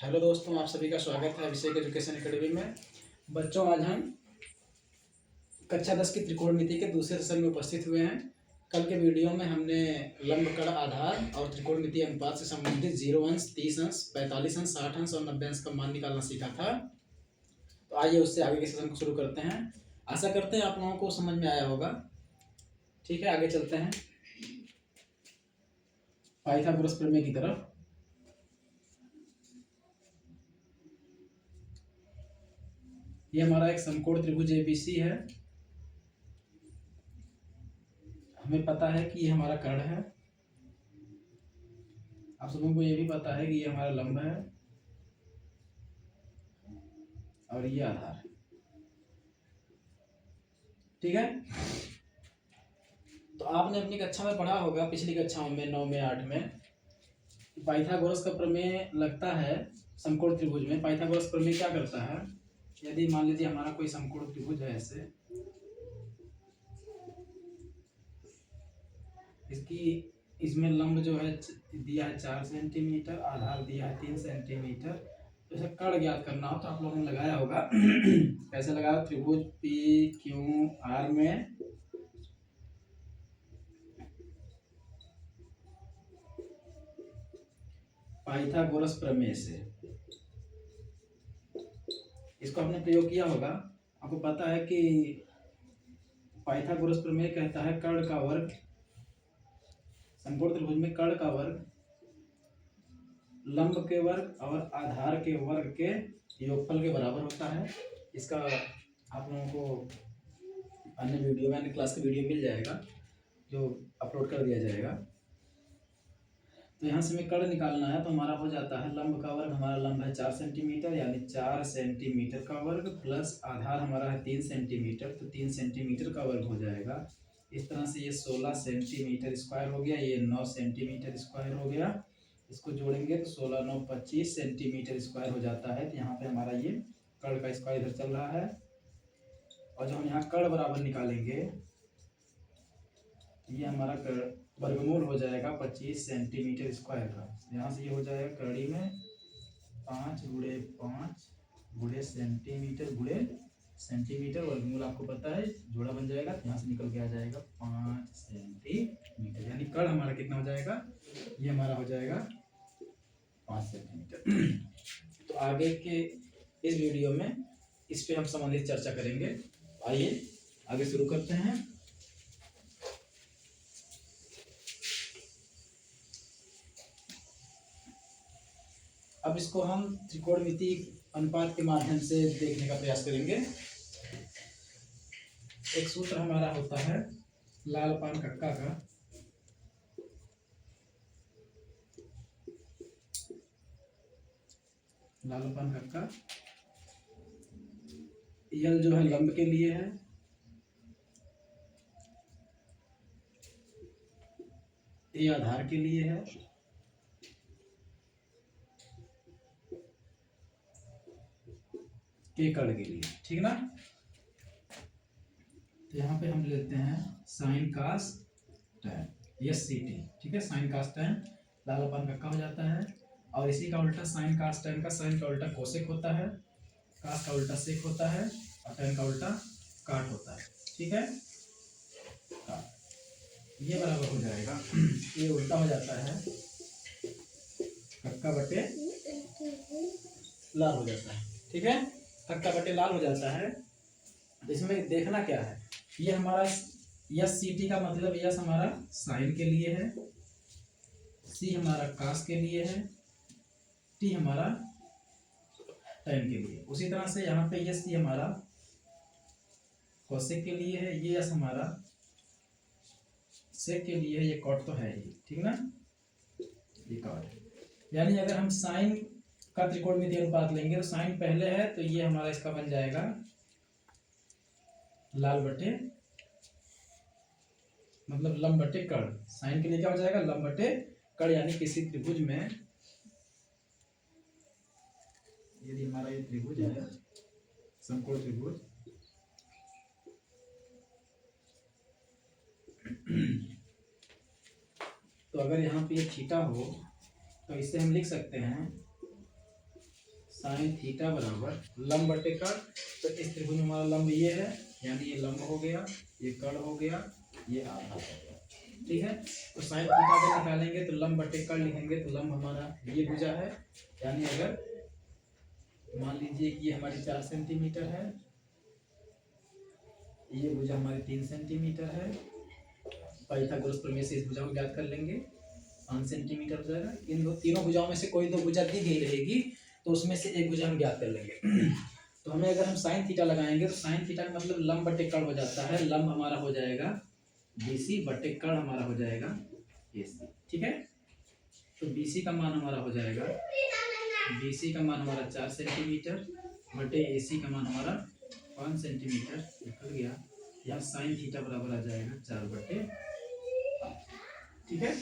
Hello दोस्तों, आप सभी का स्वागत है अभिषेक एजुकेशन एकेडमी में। बच्चों, आज हम कक्षा 10 की त्रिकोणमिति के दूसरे सेशन में उपस्थित हुए हैं। कल के वीडियो में हमने लंबकड़ आधार और त्रिकोणमिति अनुपात से संबंधित 0 अंश, 30 अंश, 45 अंश, 60 अंश और 90 अंश का मान निकालना सीखा था। तो आइए उससे आगे के सेशन को शुरू करते हैं। आशा करते हैं आप लोगों को समझ में आया होगा। ठीक है, आगे चलते हैं पाइथागोरस प्रमेय की तरफ। ये हमारा एक समकोण त्रिभुज एबीसी है। हमें पता है कि ये हमारा कर्ण है। आप सबों को ये भी पता है कि ये हमारा लंब है और ये आधार है। ठीक है, तो आपने अपनी कक्षा में पढ़ा होगा, पिछली कक्षाओं में 9 में 8 में, पाइथागोरस का प्रमेय लगता है समकोण त्रिभुज में। पाइथागोरस प्रमेय क्या करता है? यदि मान लीजिए हमारा कोई समकोण त्रिभुज है, ऐसे इसमें लंब जो है दिया है 4 सेंटीमीटर, आधार दिया है 3 सेंटीमीटर। तो इसे कर्ण ज्ञात करना हो तो आप लोगों ने लगाया होगा। कैसे लगाया? त्रिभुज पी क्यू आर में पाइथागोरस प्रमेय से इसको आपने प्रयोग किया होगा। आपको पता है कि पाइथागोरस प्रमेय कहता है कर्ण का वर्ग, समकोण त्रिभुज में कर्ण का वर्ग लंब के वर्ग और आधार के वर्ग के योगफल के बराबर होता है। इसका आप लोगों को अन्य वीडियो में, अन्य क्लास का वीडियो मिल जाएगा जो अपलोड कर दिया जाएगा। तो यहाँ से हमें कर्ण निकालना है, तो हमारा हो जाता है लंब का वर्ग, हमारा लंब है 4 सेंटीमीटर, यानी 4 सेंटीमीटर का वर्ग प्लस आधार हमारा है 3 सेंटीमीटर, तो 3 सेंटीमीटर का वर्ग हो जाएगा। इस तरह से ये 16 सेंटीमीटर स्क्वायर हो गया, ये 9 सेंटीमीटर स्क्वायर हो गया। इसको जोड़ेंगे तो 16 9 25 सेंटीमीटर स्क्वायर हो जाता है। तो यहाँ पे हमारा ये कर्ण का स्क्वायर इधर चल रहा है, और जब हम यहाँ कर्ण बराबर निकालेंगे ये हमारा वर्गमूल हो जाएगा 25 सेंटीमीटर स्क्वायर का। यहाँ से ये हो जाएगा कड़ी में 5 गुणे 5 गुणे सेंटीमीटर वर्गमूल आपको पता है, जोड़ा बन जाएगा। तो यहाँ से निकल के आ जाएगा 5 सेंटीमीटर, यानी कर्ण हमारा कितना हो जाएगा? ये हमारा हो जाएगा 5 सेंटीमीटर। तो आगे के इस वीडियो में इस पे हम संबंधित चर्चा करेंगे। आइए आगे शुरू करते हैं। अब इसको हम त्रिकोणमिति अनुपात के माध्यम से देखने का प्रयास करेंगे। एक सूत्र हमारा होता है लाल पान कक्का का। लाल पान कक्का, यल जो है लंब के लिए है, ए आधार के लिए है, के कर्ण के लिए। ठीक ना? तो यहाँ पे हम लेते हैं साइन कास टैन, यस सी टी। ठीक है, साइन कास टैन लाल पान कक्का हो जाता है। और इसी का उल्टा साइन कास टैन का, साइन का उल्टा कोसेक होता है, कास का उल्टा सेक होता है और टैन का उल्टा काट होता है। ठीक है, ये बराबर हो जाएगा, ये उल्टा हो जाता है, कक्का बटे लाल हो जाता है। ठीक है, कक्का बटे लाल हो जाता है। इसमें देखना क्या है, ये हमारा यस सी टी का मतलब यस हमारा साइन के लिए है, सी हमारा कास के लिए है, टी हमारा टैन के लिए। उसी तरह से यहाँ पे यस सी हमारा कोसेक के लिए है, ये यस हमारा सेक के लिए है, ये कॉट तो है ही। ठीक ना, ये कॉट। यानी अगर हम साइन का त्रिकोणमितीय अनुपात लेंगे तो साइन पहले है, तो ये हमारा इसका बन जाएगा लाल बटे, मतलब लंब बटे कर्ण। साइन के लिए क्या हो जाएगा? लंब बटे कर्ण। यानी किसी त्रिभुज में, यदि हमारा ये त्रिभुज है समकोण त्रिभुज, तो अगर यहाँ पे ये थीटा हो तो इसे हम लिख सकते हैं साइन थीटा बराबर लंब बटे कर्ण। तो इस त्रिभुज में हमारा लंब ये है, यानी ये लंब हो गया, ये कर्ण हो गया, ये आधा हो गया। ठीक है, तो साइन थीटा को निकालेंगे तो लंब बटे कर्ण लिखेंगे, तो लंब हमारा ये भुजा है, यानी अगर मान लीजिए कि ये हमारी 4 सेंटीमीटर है, ये भुजा हमारी 3 सेंटीमीटर है, पाइथागोरस प्रमेय से इस भुजा को ज्ञात कर लेंगे, 5 सेंटीमीटर हो जाएगा। इन तीनों भुजाओं में से कोई दो भुजा दी गई रहेगी, तो उसमें से एक भुजा हम ज्ञात कर लेंगे। तो हमें अगर हम साइन थीटा लगाएंगे तो साइन थीटा का मतलब लंब बटे कर्ण हो जाता है, लंब हमारा हो जाएगा बीसी बटे कर्ण हमारा हो जाएगा एसी। ठीक है, तो बीसी का मान हमारा हो जाएगा, बीसी का मान हमारा 4 सेंटीमीटर बटे एसी का मान हमारा 5 सेंटीमीटर निकल गया। यहाँ साइन थीटा बराबर आ जाएगा 4 बटे 5। ठीक है,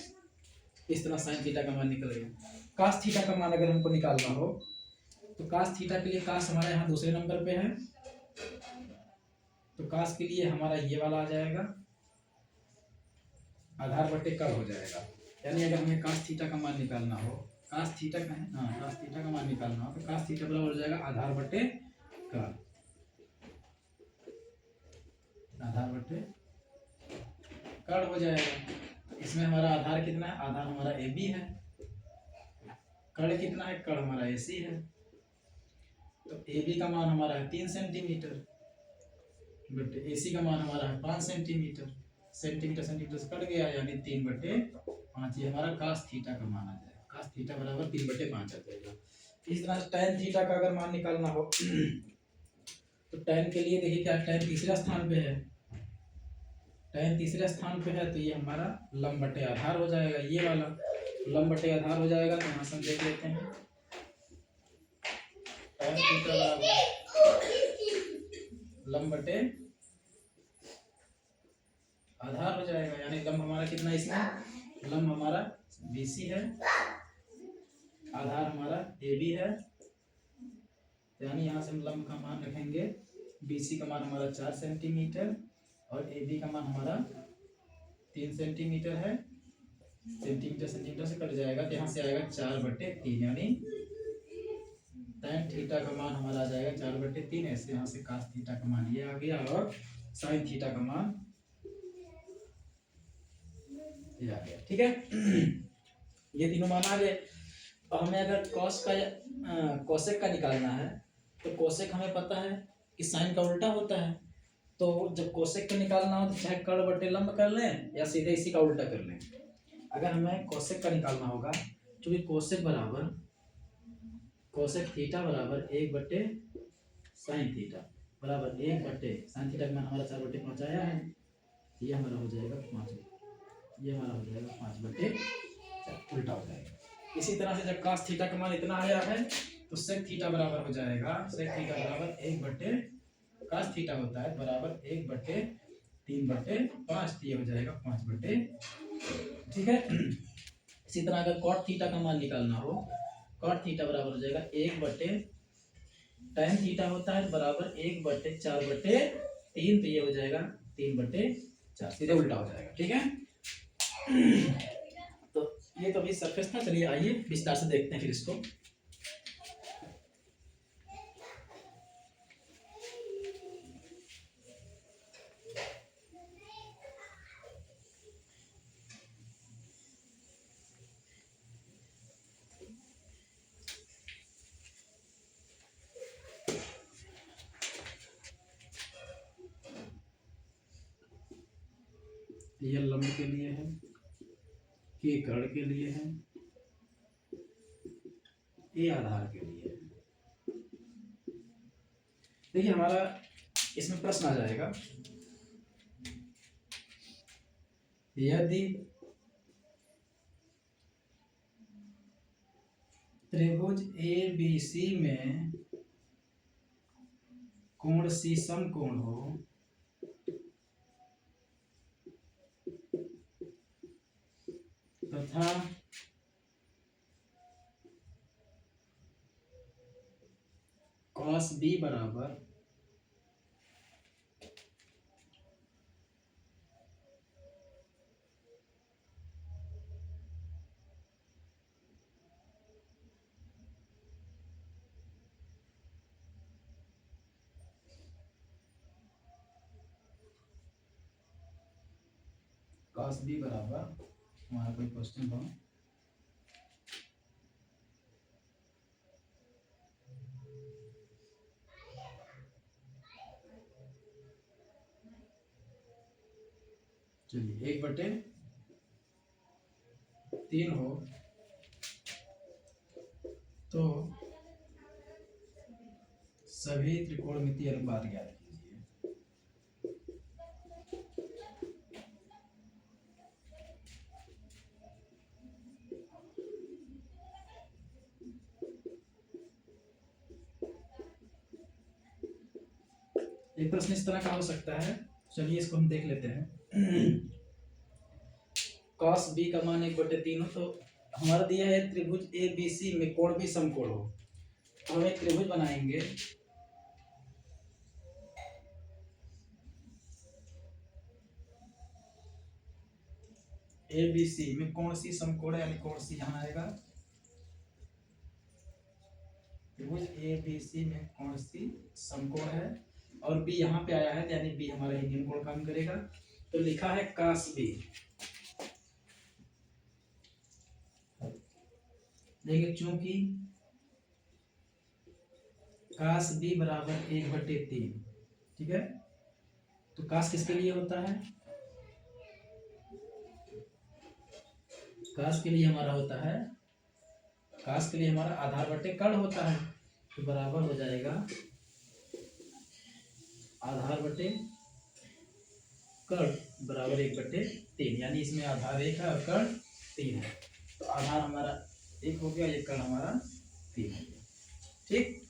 इस तरह साइन थीटा का मान निकल गया। कास थीटा का मान अगर हमको निकालना हो तो कास थीटा के लिए कास हमारे यहाँ दूसरे नंबर पे है, तो कास के लिए हमारा ये वाला आ जाएगा, आधार बटे कर्ण हो जाएगा। यानी अगर हमें कास थीटा का मान निकालना हो, कास थीटा का है, हाँ कास थीटा का मान निकालना हो तो कास थीटा बराबर हो जाएगा आधार बटे कर्ण, आधार बटे कर्ण हो जाएगा। इसमें हमारा आधार कितना है, आधार हमारा ए बी है, कर्ण कितना है, कर्ण हमारा ए सी है। तो ए बी का मान हमारा है 3 सेंटीमीटर बटे ए सी का मान हमारा है 5 सेंटीमीटर, सेंटीमीटर सेंटीमीटर से कट गया, यानी 3 बटे 5। ये हमारा कास थीटा का मान आ जाएगा, कास थीटा बराबर 3 बटे 5 आ जाएगा। इस तरह टैन थीटा का अगर मान निकालना हो तो टैन के लिए देखिए क्या, टैन तीसरे स्थान पे है, टैन तीसरे स्थान पे है, तो ये हमारा लंब बटे आधार हो जाएगा, ये वाला लंब बटे आधार हो जाएगा। तो यहाँ से हम देख लेते हैं, टैन थीटा बराबर लंब बटे आधार हो जाएगा, यानी लंब हमारा कितना, इसमें लंब हमारा बीसी है, आधार हमारा ए बी है, यानी यहाँ से हम लंब का मान रखेंगे, बीसी का मान हमारा 4 सेंटीमीटर और ए बी का मान हमारा 3 सेंटीमीटर है, सेंटीमीटर सेंटीमीटर से कट जाएगा, तो यहाँ से आएगा 4 बटे 3, यानी टैन थीटा का मान हमारा आ जाएगा 4 बटे 3। ऐसे यहाँ से कास थीटा का मान ये आ गया और साइन थीटा का मान ये आ गया। ठीक है, ये तीनों मान आ गए। तो हमें अगर कॉस का कोसेक का निकालना है तो कोसेक हमें पता है कि साइन का उल्टा होता है, तो जब कोसेक का निकालना हो तो चाहे कर्ण बटे लंब कर लें या सीधे इसी का उल्टा कर लें। अगर हमें कोसेक का निकालना होगा, क्योंकि कोसेक बराबर कोसेक थीटा बराबर 1 बटे साइन थीटा बराबर 1 बटे साइन थीटा का मान हमारा 4 बटे 5 आया है, ये हमारा हो जाएगा 5, ये हमारा हो जाएगा 5 बटे 4, उल्टा हो जाएगा। इसी तरह से जब कास थीटा का मान इतना आया है तो सेक थीटा बराबर हो जाएगा, सेक थीटा बराबर 1 बटे कास थीटा होता है बराबर 1 बटे 3 बटे 5, ये हो जाएगा 5 बटे। ठीक है, इसी तरह अगर कॉट थीटा का मान निकालना हो, कॉट थीटा बराबर हो जाएगा 1 बटे टैन थीटा होता है बराबर 1 बटे 4 बटे 3, तो ये हो जाएगा 3 बटे 4, सीधे उल्टा हो जाएगा। ठीक है, तो ये तो अभी सरफेस था, चलिए आइए विस्तार से देखते हैं फिर इसको। ये लंब के लिए है, ये कर्ण के लिए है, ये आधार के लिए है। देखिए हमारा इसमें प्रश्न आ जाएगा, यदि त्रिभुज ए बी सी में कोण सी समकोण हो तथा कॉस बी बराबर cos b बराबर हमारा कोई क्वेश्चन हो, चलिए 1/3 हो तो सभी त्रिकोणमितीय अनुपात ज्ञात कीजिए। एक प्रश्न इस तरह का हो सकता है, चलिए इसको हम देख लेते हैं। cos b का मान 1/3 हो तो हमारा दिया है त्रिभुज ए बी सी में कोण भी समकोण हो, तो हम एक त्रिभुज बनाएंगे। ए बी सी में कोण सी समकोण है, यानी कोण सी यहाँ आएगा। त्रिभुज ए बी सी में कोण सी समकोण है और बी यहाँ पे आया है, यानी बी हमारा हीन कोण काम करेगा। तो लिखा है cos b, देखिए चूंकि cos b बराबर 1/3, ठीक है, तो cos किसके लिए होता है? cos के लिए हमारा होता है, cos के लिए हमारा आधार बटे कर्ण होता है, तो बराबर हो जाएगा आधार बटे कर्ण बराबर 1/3, यानी इसमें आधार 1 है और कर्ण 3 है, तो आधार हमारा 1 हो गया, ये कर्ण हमारा 3 हो गया। ठीक,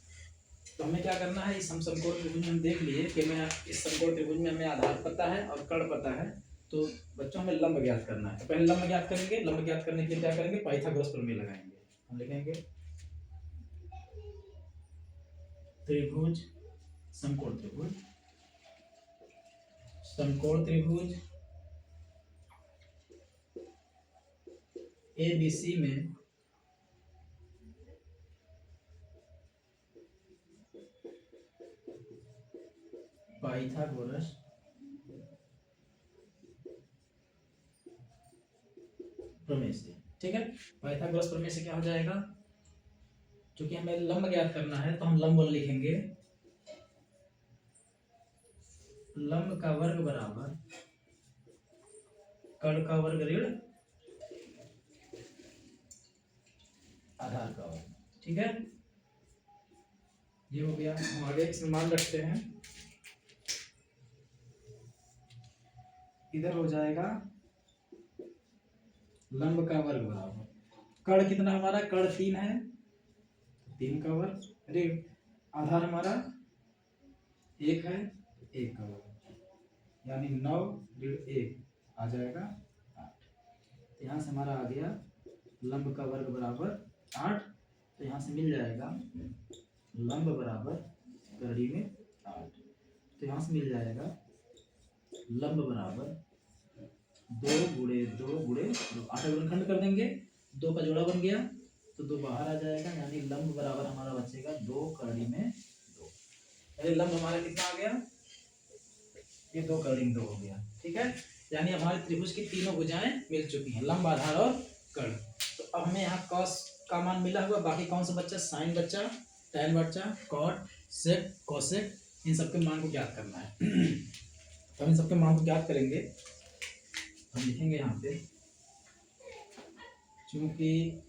तो हमें क्या करना है, इस समकोण त्रिभुज में हम देख लिए कि मैं इस समकोण त्रिभुज में हमें आधार पता है और कर्ण पता है, तो बच्चों हमें लंब ज्ञात करना है। तो पहले लंब ज्ञात करेंगे, लंब ज्ञात करने के लिए क्या करेंगे, पाइथागोरस प्रमेय लगाएंगे। हम लिखेंगे त्रिभुज समकोण त्रिभुज, समकोण त्रिभुज ए बी सी में पाइथागोरस प्रमेय से, ठीक है। पाइथागोरस प्रमेय से क्या हो जाएगा, क्योंकि हमें लंब ज्ञात करना है तो हम लंब लिखेंगे, लंब का वर्ग बराबर कर्ण का वर्ग ऋण आधार का वर्ग, ठीक है। ये हो गया, हम आगे इसमें मान रखते हैं, इधर हो जाएगा लंब का वर्ग बराबर कर्ण कितना हमारा, कर्ण 3 है, 3 का वर्ग ऋण आधार हमारा 1 है, 1 का वर्ग, यानी 9 ऋण 1 आ जाएगा 8। तो यहाँ से हमारा आ गया लंब का वर्ग बराबर 8, तो यहाँ से मिल जाएगा लंब बराबर कड़ी में 8, तो यहाँ से मिल जाएगा लंब बराबर 2 गुणे 2 गुणे 2, 8 गुणनखंड कर देंगे, 2 का जोड़ा बन गया तो 2 बाहर आ जाएगा, यानी लंब बराबर हमारा बचेगा 2 कड़ी में 2, यानी लंब हमारा कितना आ गया, ये 2 कड़ी में 2 हो गया, ठीक है। यानी हमारे त्रिभुज की तीनों भुजाएं मिल चुकी हैं, लंब आधार और कर्ण। तो अब हमें यहाँ cos का मान मिला हुआ, बाकी कौन सा बच्चा, साइन बच्चा, tan बच्चा, cot, sec, cosec, इन सबके मान को ज्ञात करना है। तो हम इन सबके मान को ज्ञात करेंगे, हम लिखेंगे यहाँ पे चूंकि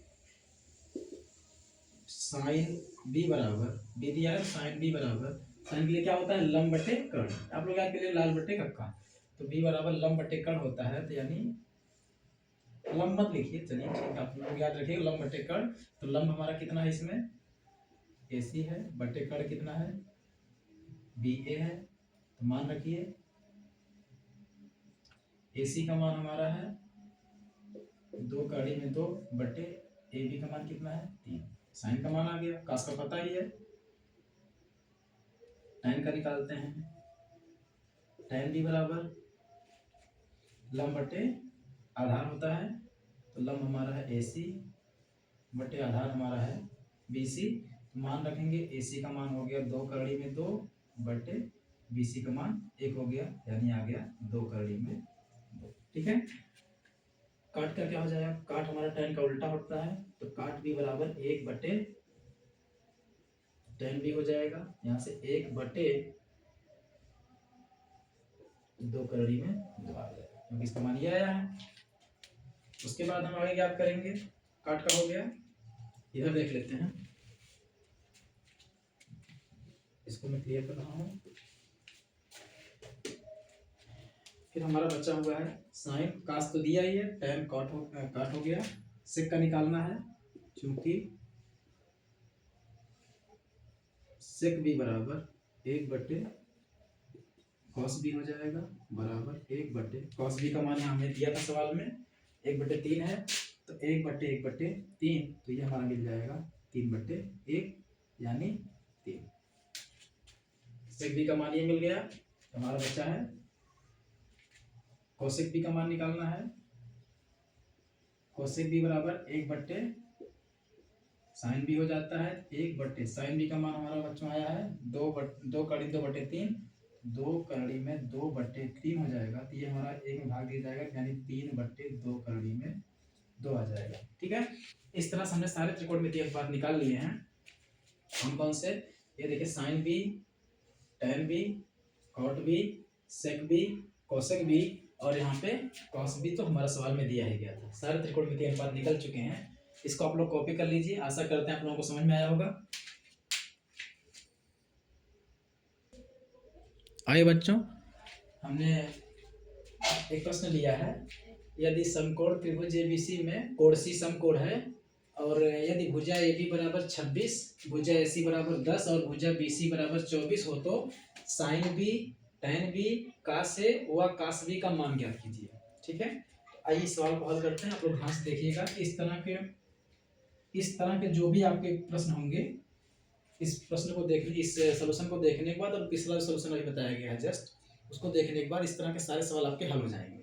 साइन b बराबर, b दिया है, साइन b बराबर, साइन के लिए क्या होता है, लंब बटे कर्ण, आप लोग याद करिए लाल बटे कक्का, तो b बराबर लंब बटे कर्ण होता है, तो यानी लंब मत लिखिए, चलिए ठीक, आप लोग याद रखिए लंब बटे कर्ण। तो लंब हमारा कितना है, इसमें AC है, बटे कर्ण कितना है, BA है, तो मान रखिए AC का मान हमारा है 2 कड़ी में 2 बटे AB का मान कितना है 3, साइन का मान आ गया, cos का पता ही है, tan का निकालते हैं, tan B बराबर लंब बटे आधार होता है, तो लंब हमारा है AC बटे आधार हमारा है BC, तो मान रखेंगे AC का मान हो गया 2 कड़ी में 2 बटे BC का मान 1 हो गया, यानी आ गया 2 कड़ी में 2, ठीक है। काट का क्या हो जाएगा, काट हमारा tan का उल्टा होता है, तो काट भी बराबर 1/tan भी हो जाएगा। यहाँ से 1/2 करोड़ी में 2 आ जाएगा, क्योंकि इसका मान ये आया है। उसके बाद हम आगे क्या करेंगे, काट का हो गया, इधर देख लेते हैं, इसको मैं क्लियर कर रहा हूँ। फिर हमारा बचा हुआ है साइन, कास तो दिया ही है, tan काट हो गया, सेक का निकालना है, क्योंकि सेक भी बराबर 1/cos भी हो जाएगा, बराबर 1/cos भी का मान हमें दिया था सवाल में 1/3 है, तो 1/1/3, तो ये हमारा मिल जाएगा 3/1 यानी 3। सेक भी का मान ये मिल गया। हमारा बच्चा है कोसेक भी का मान निकालना है, कोसेक भी बराबर 1/, साइन भी हो जाता है 1/, साइन भी का मान हमारा बच्चों आया है 2 कड़ी 2/3, 2 कड़ी में 2/3 हो जाएगा, तो ये हमारा एक में भाग दिया जाएगा, यानी 3/2 कड़ी में 2 आ जाएगा। ठीक है, इस तरह से हमने सारे त्रिकोणमितीय अनुपात निकाल लिए हैं। कौन कौन से, ये देखिए साइन भी, tan भी, कॉट भी, सेक भी, कोसेक भी, और यहाँ पे कॉस भी तो हमारा सवाल में दिया ही गया था। सारे त्रिकोणमितीय अनुपात निकल चुके हैं, इसको आप लोग कॉपी कर लीजिए। आशा करते हैं आप लोगों को समझ में आया होगा। आइए बच्चों, हमने एक प्रश्न लिया है, यदि समकोण त्रिभुज एबीसी में कोण सी समकोण है, और यदि भुजा AB बराबर 26, भुजा AC बराबर 10 और भुजा BC बराबर 24 हो, तो साइन बी, tan बी, कास ए व कास बी का मान ज्ञात कीजिए। ठीक है, आइए इस सवाल को हल करते हैं। आप लोग ध्यान से देखिएगा कि इस तरह के जो भी आपके प्रश्न होंगे, इस प्रश्न को देखने, इस सॉल्यूशन को देखने के बाद, और पिछला सॉल्यूशन अभी बताया गया है जस्ट, उसको देखने के बाद इस तरह के सारे सवाल आपके हल हो जाएंगे।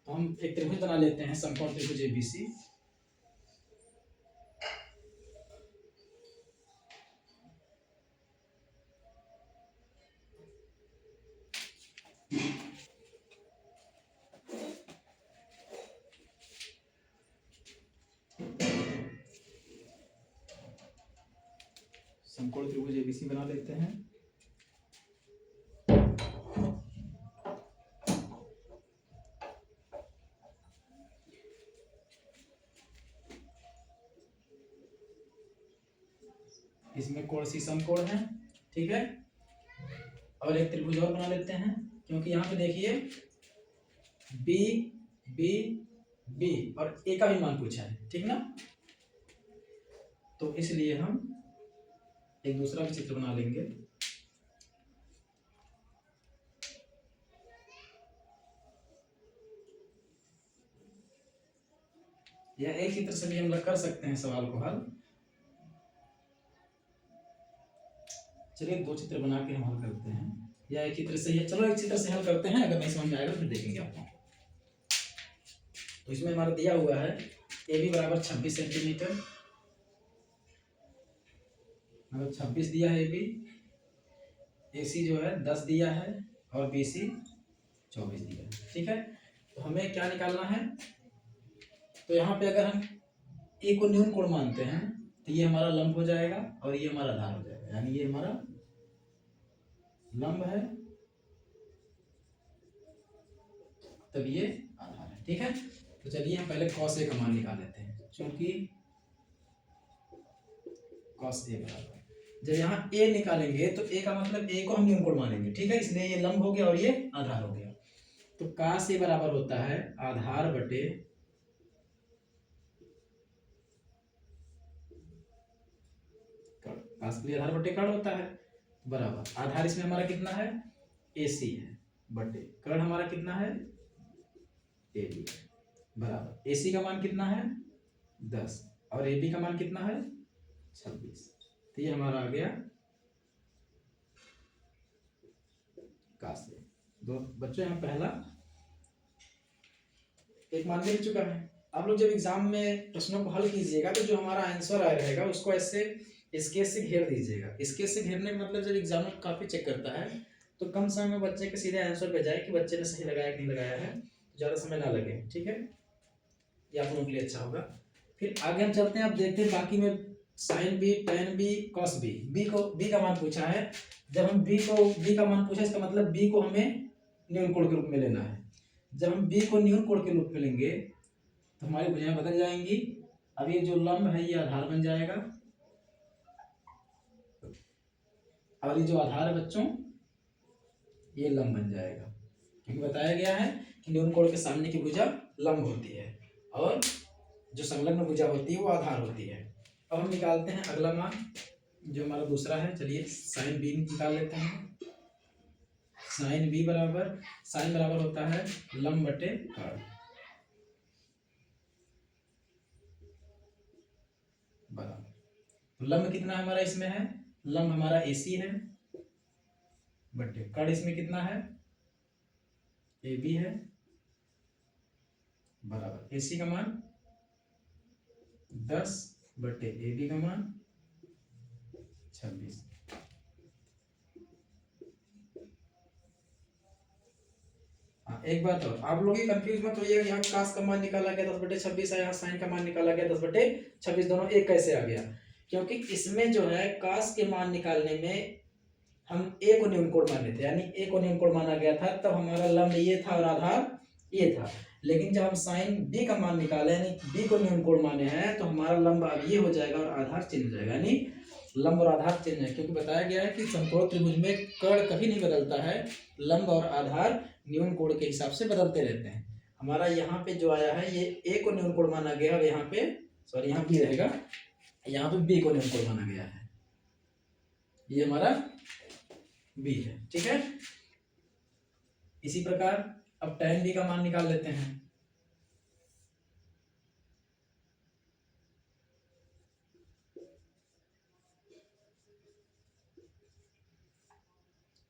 तो हम एक त्रिभुज बना लेते हैं, समकोण त्रिभुज एबीसी। समकोण त्रिभुज एबीसी बना लेते हैं। इसमें कोण सी समकोण है, ठीक है, और एक त्रिभुज और बना लेते हैं, क्योंकि यहाँ पे देखिए बी बी बी और ए का भी मान पूछा है, ठीक ना, तो इसलिए हम एक दूसरा भी चित्र बना लेंगे। या एक चित्र से भी हम कर सकते हैं सवाल को हल। चलिए दो चित्र बना के हम हल करते हैं, या एक चित्र से, चलो एक चित्र से हल करते हैं, अगर नहीं समझ में आएगा फिर देखेंगे आपको। तो इसमें हमारा दिया हुआ है AB बराबर 26 सेंटीमीटर, मतलब 26 दिया है AB, AC जो है 10 दिया है, और BC 24 दिया है। ठीक है, तो हमें क्या निकालना है, तो यहाँ पे अगर हम ए को न्यून कोण मानते हैं, तो ये हमारा लंब हो जाएगा और ये हमारा आधार हो जाएगा, यानी ये हमारा लंब है, तब ये आधार है। ठीक है, तो चलिए हम पहले cos A का मान निकाल लेते हैं, क्योंकि cos A बराबर, जब यहाँ A निकालेंगे तो A का मतलब A को हम न्यून कोण मानेंगे, ठीक है, इसलिए ये लंब हो गया और ये आधार हो गया। तो cos A बराबर होता है आधार बटे आधार बटे कर्ण होता है, बराबर आधार इसमें हमारा कितना है AC है, बटे कर्ण हमारा कितना है AB, बराबर AC का मान कितना है 10 और AB का मान कितना है 26, तो ये हमारा आ गया कासे। दो बच्चों यहाँ पहला एक मान मिल चुका है। आप लोग जब एग्जाम में प्रश्नों को हल कीजिएगा तो जो हमारा आंसर आया रहेगा उसको ऐसे स्केच से घेर दीजिएगा। स्केच से घेरने का मतलब जब एग्जामिनर काफी चेक करता है तो कम समय में बच्चे के सीधे आंसर पे जाए कि बच्चे ने सही लगाया कि नहीं लगाया है, ज़्यादा समय ना लगे। ठीक है, ये आप लोगों के लिए अच्छा होगा। फिर आगे हम चलते हैं, अब देखते हैं बाकी में sine B, tan B, cos B. B का मान पूछा है। जब हम बी का मान पूछा, इसका मतलब बी को हमें न्यून कोण के रूप में लेना है। जब हम बी को न्यून कोण के रूप में लेंगे तो हमारी भुजाएं बदल जाएंगी। अब ये जो लंब है ये आधार बन जाएगा, और ये जो आधार है बच्चों ये लंब बन जाएगा, क्योंकि बताया गया है कि न्यून कोण के सामने की भुजा लंब होती है और जो संलग्न भुजा होती है वो आधार होती है। अब हम निकालते हैं अगला मान जो हमारा दूसरा है। चलिए साइन बी निकाल लेते हैं। साइन बी बराबर, साइन बराबर होता है लंब बटे कर्ण बराबर। तो लंब कितना हमारा इसमें है, लंब हमारा AC है, बटे कर्ण इसमें कितना है, AB है, बराबर AC का मान 10 बटे AB का मान 26। हाँ, एक बात और, आप लोग ये कंफ्यूज मत होइएगा, यहाँ कास का मान निकाला गया 10/26 है, यहाँ साइन का मान निकाला गया 10/26, दोनों एक कैसे आ गया? क्योंकि इसमें जो है कास के मान निकालने में हम ए को न्यून कोण माने थे, यानी ए को न्यून कोण माना गया था, तब हमारा लंब ये था और आधार ये था। लेकिन जब हम साइन बी का मान निकाले यानी बी को न्यून कोण माने हैं, तो हमारा लंब अब ये हो जाएगा और आधार चेंज हो जाएगा, यानी लंब और आधार चेंज है। क्योंकि बताया गया है कि समकोण त्रिभुज में कर्ण कभी नहीं बदलता है, लंब और आधार न्यून कोण के हिसाब से बदलते रहते हैं। हमारा यहाँ पे जो आया है ये ए को न्यून कोण माना गया और यहाँ पे सॉरी यहाँ बी रहेगा, यहाँ पे बी को न्यून कोण माना गया है, ये हमारा बी है। ठीक है, इसी प्रकार अब tan बी का मान निकाल लेते हैं।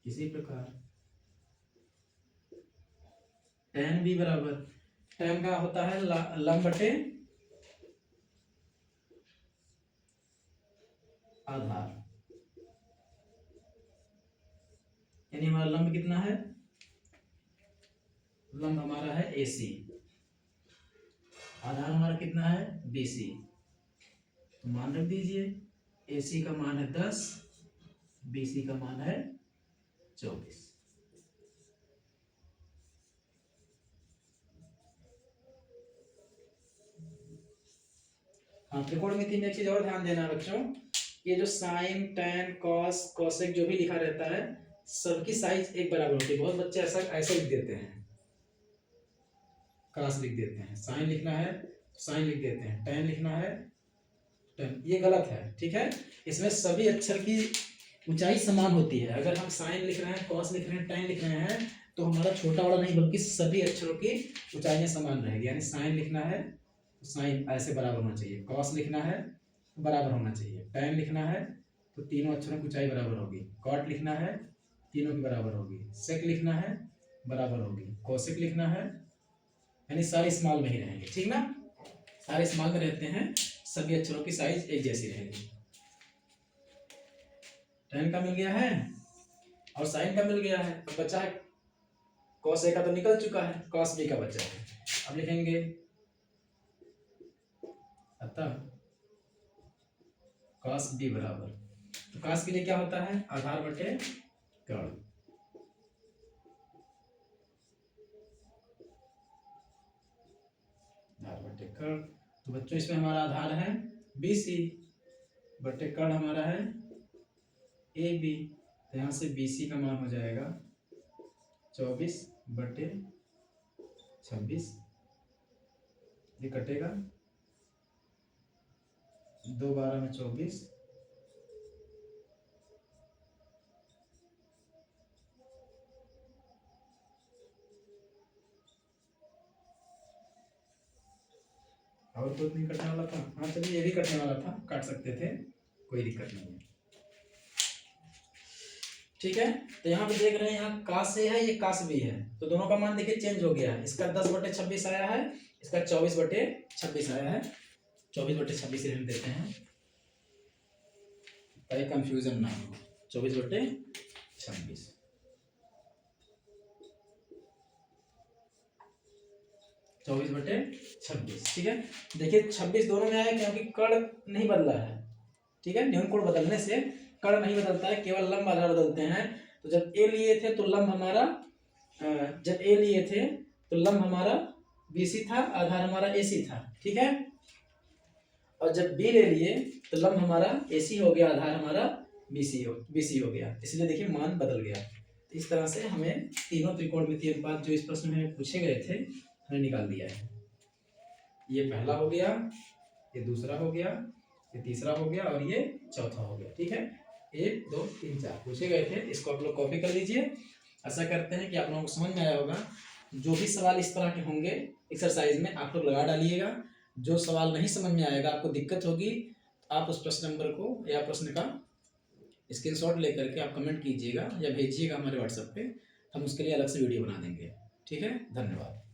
इसी प्रकार tan बी बराबर, tan का होता है लंब बटे आधार, यानी हमारा लंब कितना है, लंब हमारा है AC, आधार हमारा कितना है BC। तो मान रख दीजिए, AC का मान है 10, BC का मान है 24। हाँ, त्रिकोणमिति में एक चीज और ध्यान देना बच्चों, ये जो साइन, टैन, कॉस, कोसेक जो भी लिखा रहता है सबकी साइज एक बराबर होती है। बहुत बच्चे ऐसा ऐसा लिख देते हैं, क्रॉस लिख देते हैं, साइन लिखना है साइन लिख देते हैं, टैन लिखना है टैन, ये गलत है। ठीक है, इसमें सभी अक्षर की ऊंचाई समान होती है। अगर हम साइन लिख रहे हैं, कॉस लिख रहे हैं, टैन लिख रहे हैं, तो हमारा छोटा बड़ा नहीं बल्कि सभी अक्षरों की ऊंचाइयां समान रहेगी। यानी साइन लिखना है तो साइन ऐसे बराबर होना चाहिए, कॉस लिखना है तो बराबर होना चाहिए, टैन लिखना है तो तीनों अक्षरों की ऊंचाई बराबर होगी, कॉट लिखना है तीनों की बराबर होगी, सेक लिखना है बराबर होगी, कोसेक लिखना है, यानी सारे स्मॉल में ही रहेंगे। ठीक ना, सारे स्मॉल में रहते हैं, सभी अक्षरों की साइज एक जैसी रहेगी। टैन का मिल गया है और साइन का मिल गया है, अब बचा है कॉस ए का तो निकल चुका है, कॉस बी का बचा है। अब लिखेंगे अतः कॉस बी बराबर, तो कॉस के लिए क्या होता है आधार बटे कर्ण, आधार बटे कर्ण। तो बच्चों इसमें हमारा आधार है BC बटे कर्ण हमारा है AB, तो यहाँ से BC का मान हो जाएगा 24 बटे 26, ये कटेगा 2 12 में 24, और कुछ नहीं कटने वाला था। हाँ चलिए ये भी कटने वाला था, काट सकते थे, कोई दिक्कत नहीं है। ठीक है, तो यहाँ पे देख रहे हैं यहाँ कास ए है, ये कास बी है, तो दोनों का मान देखिए चेंज हो गया है। इसका 10/26 आया है, इसका 24/26 आया है। 24/26 रहने देते हैं ताकि कंफ्यूजन ना हो। 24/26 24/26। ठीक है, देखिए 26 दोनों में आया क्योंकि कर्ण नहीं बदला है। ठीक है, न्यून कोण बदलने से कर्ण नहीं बदलता है, केवल लंब आधार बदलते हैं। तो जब ए लिए थे तो लंब हमारा BC था, आधार हमारा AC था। ठीक है, और जब B ले लिए तो लंब हमारा AC हो गया, आधार हमारा BC हो गया, इसलिए देखिए मान बदल गया। इस तरह से हमें तीनों त्रिकोणमितीय अनुपात जो इस प्रश्न में पूछे गए थे हमने निकाल दिया है। ये पहला हो गया, ये दूसरा हो गया, ये तीसरा हो गया और ये चौथा हो गया। ठीक है, 1 2 3 4 पूछे गए थे, इसको आप लोग कॉपी कर लीजिए। ऐसा करते हैं कि आप लोगों को समझ में आया होगा। जो भी सवाल इस तरह के होंगे एक्सरसाइज में आप लोग लगा डालिएगा। जो सवाल नहीं समझ में आएगा, आपको दिक्कत होगी, आप उस प्रश्न नंबर को या प्रश्न का स्क्रीनशॉट लेकर के आप कमेंट कीजिएगा या भेजिएगा हमारे व्हाट्सएप पे, हम उसके लिए अलग से वीडियो बना देंगे। ठीक है, धन्यवाद।